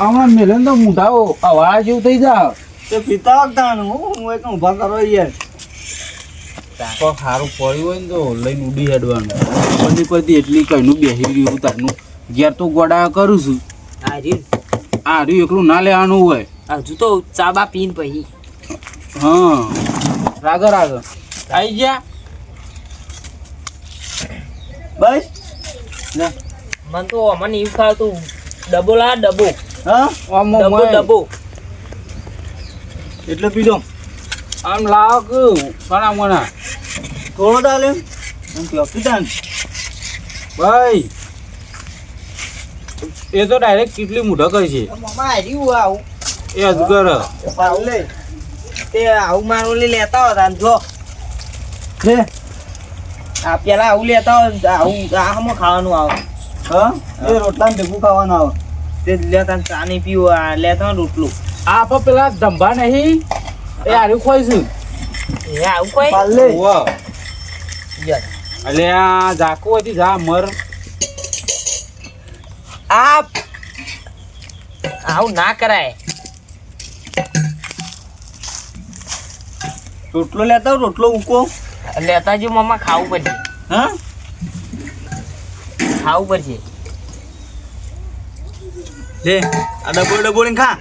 આમાં મેલન તો મુઢાઓ અવાળા જેવું થઈ જા તે પીતા વખતાનું હું એક ઊભા કરો યાર તો સારું પડ્યું હોય ને તો લઈને ઉડી હેડવાનું બધી પરથી એટલી કઈનું બેસી રહ્યું તારનું ઘેર તો ગોડા કરું છું આ રહ્યું એકલું ના લેવાનું હોય હજુ તો ચાબા પીન પછી હા રાગ આવી ગયા બસ મને તો અમને એવું ખાતું ડબો લા ડબો હા ડબો એટલે પીધો આમ લાવ કે ઘણા મણા થોડો ચાલે એમ કે પીતા ભાઈ એ તો ડાયરેક્ટ કેટલી મોઢા કરશે મામા આવ્યું આવું એ અજગર લે તે આવું મારું લેતા હતા જો લે આ પેલા આવું લેતા હોય આવું આમાં ખાવાનું આવે હા એ રોટલા ને ભેગું ખાવાનું આવે તે લેતા ચા નહીં પીવું આ લેતા હોય રોટલું આ પણ પેલા ધંભા નહીં એ આર્યું ખોઈશું એ આવું કોઈ પાલે વાહ યાર એટલે આ ઝાકુ હતી જા મર આવું ના કરાય રોટલો લેતા રોટલો ઉકો લેતા જો મામા ખાવું પડશે હા ખાવું પડશે લે આ ડબો ને ખા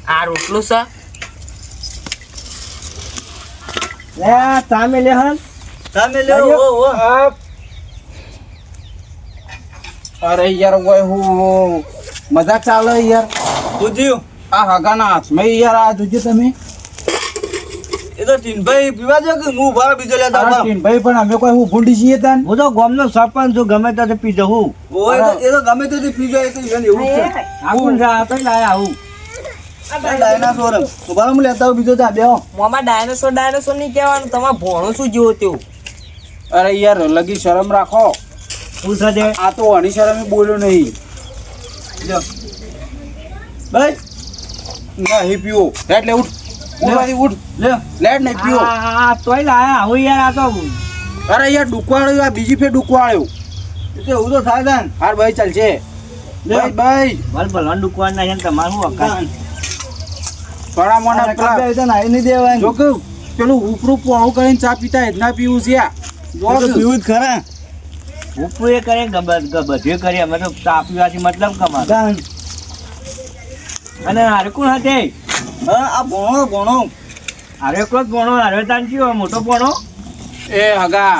આ રોટલું છે લે તામે લે હન તામે લે ઓ અરે યાર ઓય હું મજાક ચાલે યાર પૂછ્યું આ હગાના હાથમાં યાર આ જોજો તમે એ તો ટીનભાઈ પીવા જો કે હું બાર બીજો લેતા તારા ટીનભાઈ પણ અમે કોઈ હું ભૂંડી છીએ તાન હું તો ગામનો સરપંચ છું ગમે ત્યારે પી જવું ઓય એ તો ગમે તે પી જાય તો એને એવું છે આપણ જા તો લાય આવું ડાયનાસોર તો બાર હું લેતા હું બીજો જા બેહો મામા ડાયનોસોર નહીં કહેવાનું તમારે ભણો શું જેવો તેવું અરે યાર લગી શરમ રાખો હું સજે આ તો અણી શરમે બોલ્યો નહીં જો બસ નહીં પીવો એટલે ઉઠ ઉઠવાથી ઉઠ લે લેટ નહીં પીવો આ તોય લાયા આવું યાર આ તો અરે યાર ડુકવાળ્યો આ બીજી ફેર ડુકવાળ્યો એટલે એવું તો થાય તાન હાર ભાઈ ચાલશે ભાઈ ભાઈ ભલ ભલવાન દુકાન ના છે તમારું અકાન થોડા મોના પેલા તો નાઈ નહીં દેવાય જો કે પેલું ઉપરું પોણું કરીને ચા પીતા જ ના પીવું છે આ. જો તો કે પીવું જ ખરા ઉપુ એ કરે બધે કરી અમે તો ચા પીવાથી મતલબ કમા અને હારે કોણ hatte હા આ ભણો હારે એકલો જ ભણો હારે તાન કયો મોટો ભણો એ હગા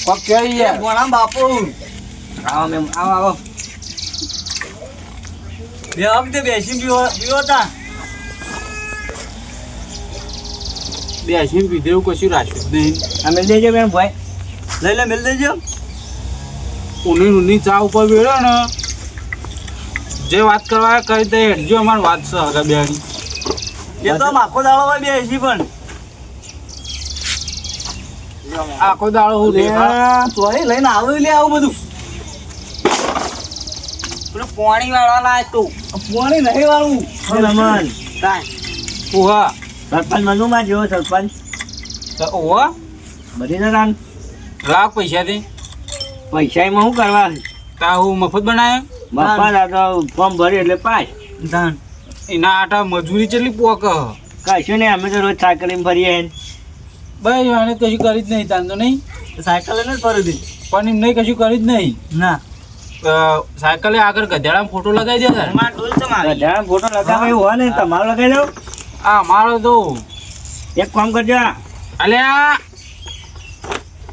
પગ કેવી યાર ભણા બાપુ આવો મેમ આવો બે વખતે બેસી પીવો તા બેસીને પીધેવું કશું રાખ્યું જ નહીં આ મેલ દેજો બેન ભાઈ લઈ લે મેલ દેજો ઊની ચા ઉપર બેડ્યો ને જે વાત કરવા કરી દે હેડજો અમારી વાત છે હગા બેની એ તો આખો દાડો હોય બેસી પણ આખો દાડો હું દેખા તોય લઈને આવું લે આવું બધું પેલું પાણી વાળવા લાય તું પાણી નહીં વાળું રમણ ઓહા સરપંચ મનુમાં જેવો સરપંચ ઓહા બધી ના રાન લાખ પૈસાથી પૈસા એમાં શું કરવા તા હું મફત બનાવ્યો બાપા દાદા ફોર્મ ભરી એટલે પાસ ધાન એના આટા મજૂરી કેટલી પોક કશું નહીં અમે તો રોજ સાયકલ ફરીએ ભાઈ એને કશું કરી જ નહીં તાન તો નહીં સાયકલ લઈને જ ફરી દી પણ એમ નહીં કશું કરી જ નહીં ના સાયકલે આગળ ગધેડામાં ફોટો લગાવી દે સર ગધેડા ફોટો લગાવે એવું હોય ને તમારો લગાવી દો આ મારો તો એક કામ કરજો અલ્યા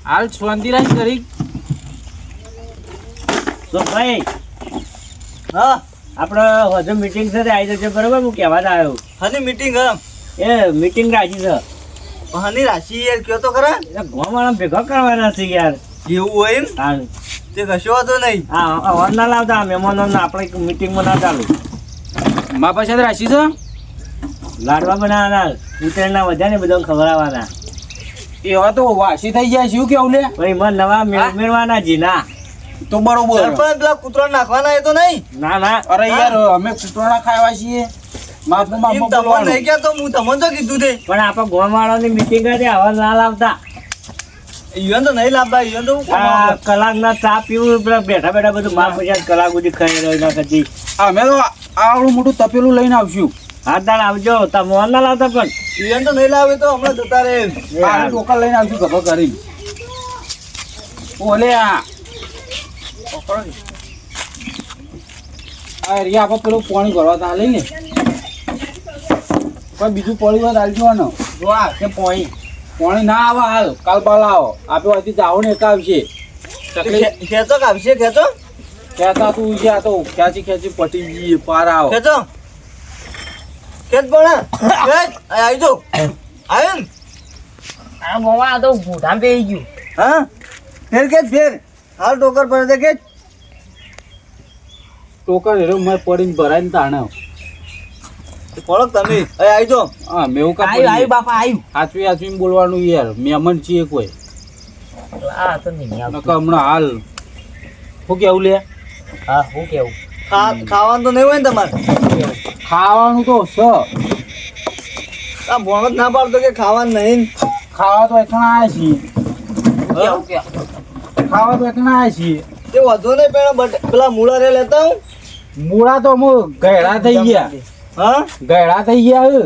હાલ શાંતિ રાખ કરી તો ભાઈ હા આપણે હજુ મીટિંગ છે આવી જશે બરોબર હું કહેવા જ આવ્યો હની મીટિંગ એ મીટિંગ રાખી છે હની રાશિ યાર કયો તો ખરા ગોમાળા ભેગા કરવાના છે યાર એવું હોય એમ હા તે કશો હતો નહીં હા અવાર ના લાવતા મહેમાનો આપણે મીટિંગમાં ના ચાલુ મા પાસે રાશિ છે લાડવા બનાવવાના ઉતરેણના વધ્યા ને બધા ખવડાવવાના એવા તો વાસી થઈ જાય શું કેવું લે ભાઈ મને નવા મેળવાના જીના તો બરોબર સરપંચ પેલા કૂતરા નાખવાના એ તો નહીં ના ના અરે યાર અમે કૂતરાના ખાવા છીએ માફું બોલવાનું નહીં ગયા તો હું તમને તો કીધું તે પણ આપણે ગોવાળાની મીટિંગ હતી આવા ના લાવતા ઈવન તો નહીં લાવતા ઈવન તો કલાક ના ચા પીવું બેઠા બેઠા બધું માર પછી કલાક સુધી ખાઈ રહ્યો ના કદી અમે તો આવડું મોટું તપેલું લઈને આવશું. હા તાણ આવજો તમે મોહન ના લાવતા પણ ઈવન તો નહીં લાવે તો હમણાં જતા રહે. પાણી ટોકા લઈને આવશું ગભા કરી. ઓલે આ રિયા આપણે પેલું પાણી ભરવા તા લઈને કોઈ બીજું પડી હોય આલજો ને. જો આ કે પોઈ પાણી ના આવે હાલ કાલ બાલ આવો આપણે હજી જાવ ને એક આવશે. ખેંચો કાપશે ખેંચો કહેતા તું ગયા તો ખેંચી પટી ગઈ પાર આવો. ખેંચો ખેંચ પણ ખેંચ આવી જાઓ આવ્યો ને આ મોમાં આ તો ભૂઠામ પેઈ ગયું. હા ફેર ખેંચ ફેર હાલ ટોકર પર દે ખેંચ ટોકર હેરો મેં પડીને ભરાઈને તાણે. ફળક તમે આવી જાઓ. હા મેં એવું આવ્યું બાપા આવ્યું. હાચવી બોલવાનું યાર મહેમાન છીએ કોઈ. આ તો નહીં આવતું. નકર હમણાં હાલ શું કેવું લે. હા હું કેવું ખાવાનું તો નહીં હોય ને તમારે ખાવાનું તો સ આ ભોણો જ ના પાડતો કે ખાવાનું નહીં ખાવા તો એકણા આવ્યા છીએ. કેવું કે ખાવા તો એકણા આવ્યા છીએ. તે વધુ નહીં પેલા મૂળા રે લેતા હું મૂળા તો અમુક ગયડા થઈ ગયા. હા ગયડા થઈ ગયા હે.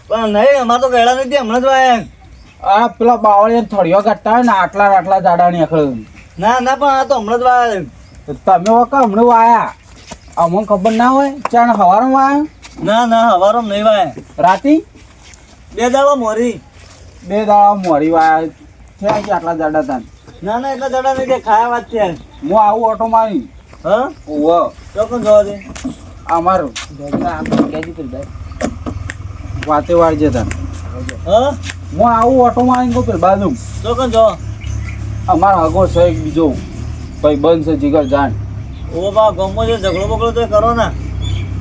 પણ નહીં અમારે તો ગયડા નથી હમણાં જ વાયા આ પેલા બાવળીએ થળિયો કાઢતા હોય ને આટલા જાડા ની અખળ. ના ના પણ આ તો હમણાં જ વાયા તમે વખત હમણાં વાયા અમને ખબર ના હોય ચાણ હવારમાં વાયા ના ના હવારો નહીં વાયા રાતી 2 દાડા મોરી 2 દાડા મોરી વાયા થયા કે આટલા જાડા હતા. ના ના એટલા દાડા નહીં કે ખાયા વાત છે હું આવું ઓટો મારી હા ઓવ ચોક્કસ જોવા દે અમારું વાતે વાળ જતા હા હું આવું ઓટો મારી કહું પેલા બાજુ ચોક્કસ જો અમારો હગો છે એક બીજો ભાઈ બંધ છે જીગર જાણ. ઓ બા ગમો છે ઝઘડો બગડો તો કરો ના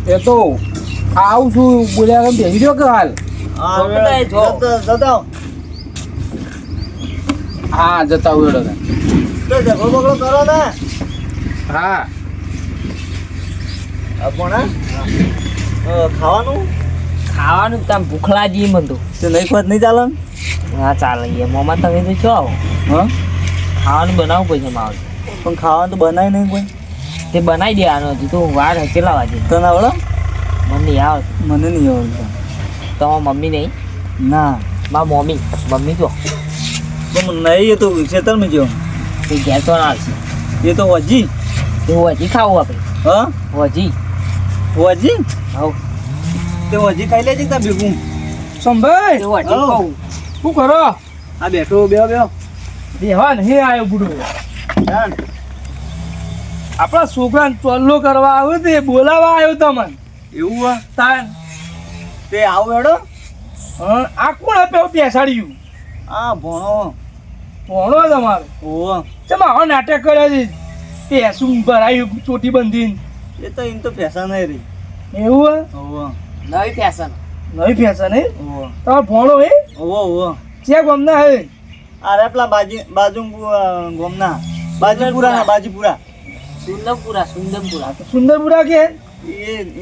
એ તો આવું છું બોલ્યા કેમ બેસી રહ્યો કે હાલ. હા બધાય જો. જતા હા જતા હોય તો ઝઘડો બગડો કરો ને હા પણ ખાવાનું ખાવાનું તમે ભૂખલા જઈએ મને તો તે નહીં ખોટ નહીં ચાલે હા ચાલે એ મોમાં તમે તો છો આવો હા ખાવાનું બનાવવું પડશે મારે પણ ખાવાનું તો બનાય નહીં કોઈ તે બનાવી દેવાનું હતું તો વાર હશે કેટલા વાગે તને આવડે મને નહીં આવે મને નહીં આવડતું તમારા મમ્મી નહીં ના મારા મમ્મી તો તો નહીં એ તો ખેતરમાં જો તે ઘેર તો ના આવશે એ તો વજી તે હજી ખાવું આપણે હા હજી વજી હવ તે વજી ખાઈ લેજે તા ભેગું સંભાઈ તે હજી હવ. ખાવું શું કરો આ બેઠો બે દેવા નહીં આવ્યો બુડો આપણા છોકરાને ચોલ્લો કરવા આવ્યો તે બોલાવા આવ્યો તમને એવું હા તાન તે આવું એડો આ કોણ આપ્યો બેસાડ્યું આ ભણો ભણો તમારો ઓહ ચમ આવો નાટક કર્યા છે પેસું ભરાયું ચોટી બંધીને એ તો એમ તો પૈસા નહીં રહી એવું ઓહ નવી ફેશન નહીં ફેશન હે ઓહ તમારો ભણો હે ઓહ ઓહ છે ગમના હે અરે પેલા બાજુ ગોમના બાજીપુરા સુંદરપુરા સુંદરપુરા કે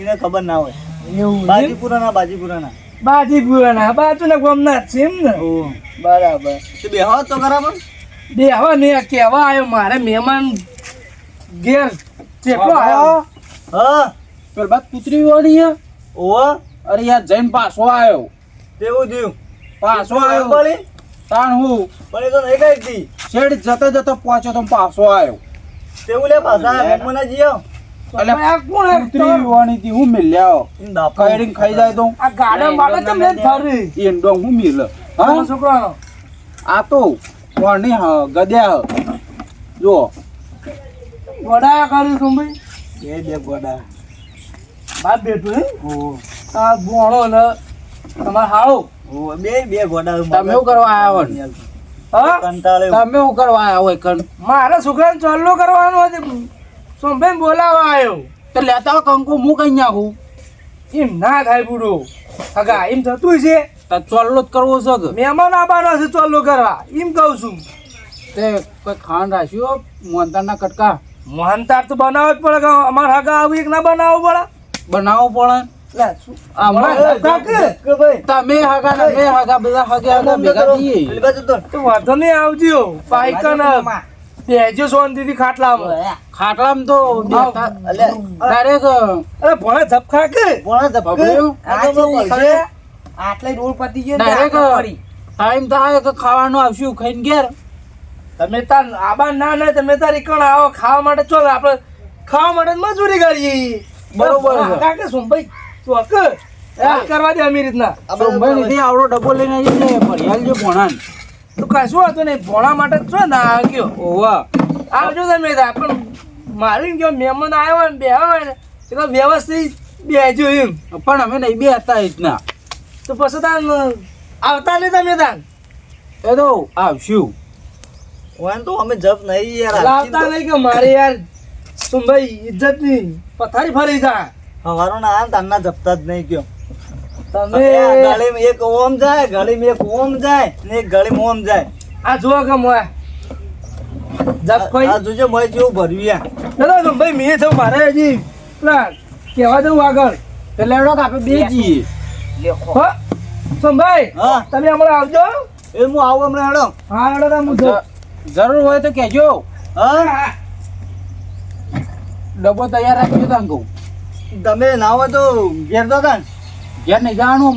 એને ખબર ના હોય એવું બાજીપુરા ના બાજીપુરાના બાજુના ગમના જ છે એમ ને ઓહ બરાબર તે બેહો તો બરાબર બે હવે ને કેવા આવ્યો મારે મહેમાન ઘેર ચેટલો આવ્યો હા પેલા બાદ કૂતરી વાળી હે. ઓહ અરે યાર જઈને પાછો આવ્યો તેવું થયું પાછો આવ્યો પડી તાણ હું પણ એ તો નહીં કઈ હતી શેડ જતો પહોંચ્યો તો પાછો આવ્યો. તેવું લે પાછા મહેમાન જીઓ એટલે આ કોણ હે? કૂતરી વાળી થી હું મિલ્યા કઈડીને ખાઈ જાય તો આ ગાડા બાડા ચમ લે ફરી એંડો હું મિલ તમારો હા છોકરાનો આ તો વાણી હા ગદ્યા જો વડાયા કર્યું સંભાઈ એ બે ગોડા બાપ બેઠું હે ઓહ આ ભણો ને તમારે હાળો ઓહ બે ગોડા તમે શું કરવા આવ્યા હોય? હા કંટાળે તમે શું કરવા આવ્યા હોય કણ મારા છોકરાને ચોલ્લો કરવાનો હતો સંભાઈ બોલાવા આવ્યો તો લેતા આવો કંકુ હું કઈ નાખું એમ ના થાય બુડો હગા એમ થતું છે તો ચોલ્લો જ કરવો છે કે મહેમાન આવવાનો છે ચોલ્લો કરવા એમ કહું છું તે કોઈ ખાંડ રાખ્યો મોહનતાના કટકા મોહનતાર તો બનાવવો જ પડે કે અમારે હગા આવું એક ના બનાવવું પડે બનાવવો પડે. લે, શું? અમારે હગા કે? કે ભાઈ તમે હગા ને મેં હગા બધા હગા ભેગા થઈએ પેલી બાજુ તો તો વાંધો નહીં આવજો પાઈકન બેજો શાંતિથી ખાટલામાં. ખાટલામાં તો બેઠા- અલે ડાયરેક્ટ અરે ભણે ઝપખા કે બોણા ધબકે ભભળ્યું? આટલે રોડ પતી ગયો ને ડાયરેક્ટ આટલે પડી. ટાઈમ થાય કે ખાવાનું આવશું ખાઈને ઘેર તમે તાર આબા ના ને તમે તાર એકણ આવો ખાવા માટે ચો આપણે ખાવા માટે જ મજૂરી કરીએ. બરોબર છે. કાકે સોમભાઈ ચોક વાત કરવા દે અમી રીતના. સોમભાઈ નીથી આવડો ડબ્બો લઈને આવી છે ભરિયાલ છે ભોણાન તું કશું હતું નહીં ભોણા માટે જ છો ને આ ગયો ઓવા આવજો તમે તાર. પણ મારી ગયો મહેમાન આવ્યો હોય ને બેહવા હોય ને એ તો વ્યવસ્થિત બેહજો એમ. પણ અમે નહીં બે હતા રીતના તો પછી તાર આવતા નહીં તમે તાર એ તો આવશું ઓન તો અમે જપ નહીં યાર લાવતા નહીં કે મારે યાર સોમભાઈ ઇજ્જત ની પથારી ફરી જાય. હવારો ના આમ તારના જપતા જ નહીં કયો તમે ગળીમાં એક ઓમ જાય ગળીમાં એક ઓમ જાય ને એક ગળીમાં ઓમ જાય આ જુઓ કે મોય જગભાઈ આ જોજો મોય જેવું ભર્યું યાર દાદા સોમભાઈ મેં થયું મારે હજી પેલા કહેવા દઉં આગળ એટલે એડો આપણે બે જઈએ હો સોમભાઈ હા તમે હમણાં આવજો. એ હું આવું હમણાં હેડો હા દાદા હું જો જરૂર હોય તો કહેજો હા ડબ્બો તૈયાર રાખજો તાન કહું તમે ના હોય તો ઘેર તો તા ને. ઘેર નહીં જવાનું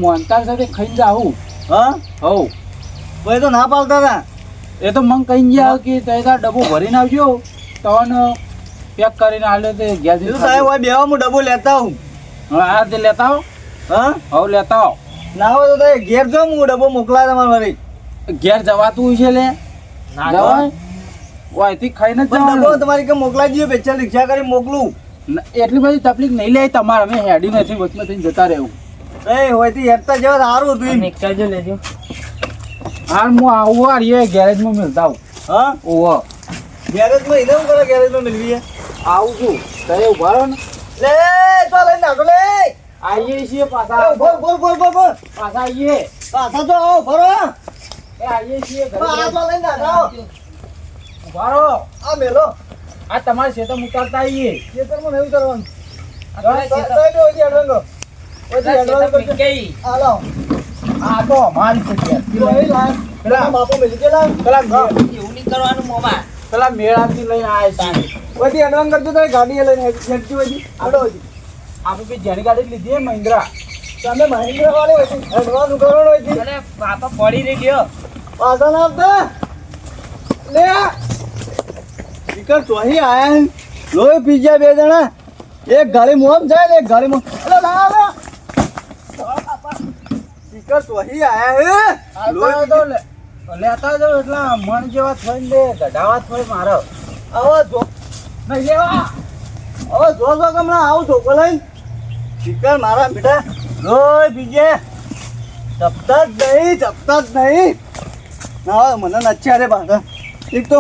મોનતાર સાથે ખાઈને જાઉં હા હવ કોઈ તો ના પાલતા હતા એ તો મને કહીને જાવ કે તે તાર ડબ્બો ભરીને આવજો તને પેક કરીને આલે તે ઘેર બીજું સાહેબ હોય બેવા હું ડબ્બો લેતા આવું હા તે લેતા આવો હા હવ લેતા આવો ના હોય તો તમે ઘેર જો હું ડબ્બો મોકલા તમારે વળી ઘેર જવાતું હોય છે લે જવાય વાયથી ખાઈને જ પણ ડબ્બો જવાનું તમારી કે મોકલાઈ દઈએ પેચર રિક્ષા કરી મોકલું એટલી બધી તકલીફ નહીં લે તમારે અમે હેડી નથી વચમાં થઈને જતા રહેવું એ હોયથી હેડતા જેવા સારું હતું એમ. મિક્સર જો લેજો. હાલ હું આવું આ રે ગેરેજમાં મિલતા આવું હા ઓહો ગેરેજમાં એને શું કરે ગેરેજમાં મિલવી આવું છું તમે ઉભા રહો ને લે તો લઈને નાખો લે આવીએ છીએ પાછા બોલ બોલ બોલ બોલ બોલ પાછા આવીએ પાછા તો આવો ફરો એ આવીએ છીએ ઘરે આ તો લઈને નાખો ઉભા રહો આ મેલો આ તમારે ખેતર ઉતારતા આવીએ ખેતરમાં નહીં કરવાનું આપણે ખેતર- સાહેબ ઓછી અડવાંગો ઓછી અડવાંગો ખેતર કરજો ગઈ. આ લાવો આ તો અમારી છે તો એ લાવ પેલા બાપુ મિલી ગયા લાવ પેલા એવું નહીં કરવાનું મોમાં. પેલા મેળાથી લઈને આવ્યા છીએ ઓછી અડવાંગ કરજો તો ગાડી લઈને હેડજી ઓછી આડો ઓછી આપણે બી જેની ગાડી લીધી હે મહિન્દ્રા તમે મહિન્દ્રા વાળે ઓછી અડવાનું કરવાનું ઓછી અરે બાપા પડી રહી ગયો. પાછા ના આપતા લે સ્પીકર ચોહી આયા લોહી પી ગયા બે જણા એક ગાડી મોમ જાય ને એક ગાડી મોમ અરે લા લા સ્પીકર ચોહી આયા હે લોહી તો લેતા જાવ એટલા મન જેવા થઈને દે ગઢાવા થોય મારો આવો જો નહીં લેવા હવે જો જો હમણાં આવું ધોકો લઈને સ્પીકર મારા બેટા લોહી પી ગયા જપતા જ નહીં ના મને નથી અરે બાંધા એક તો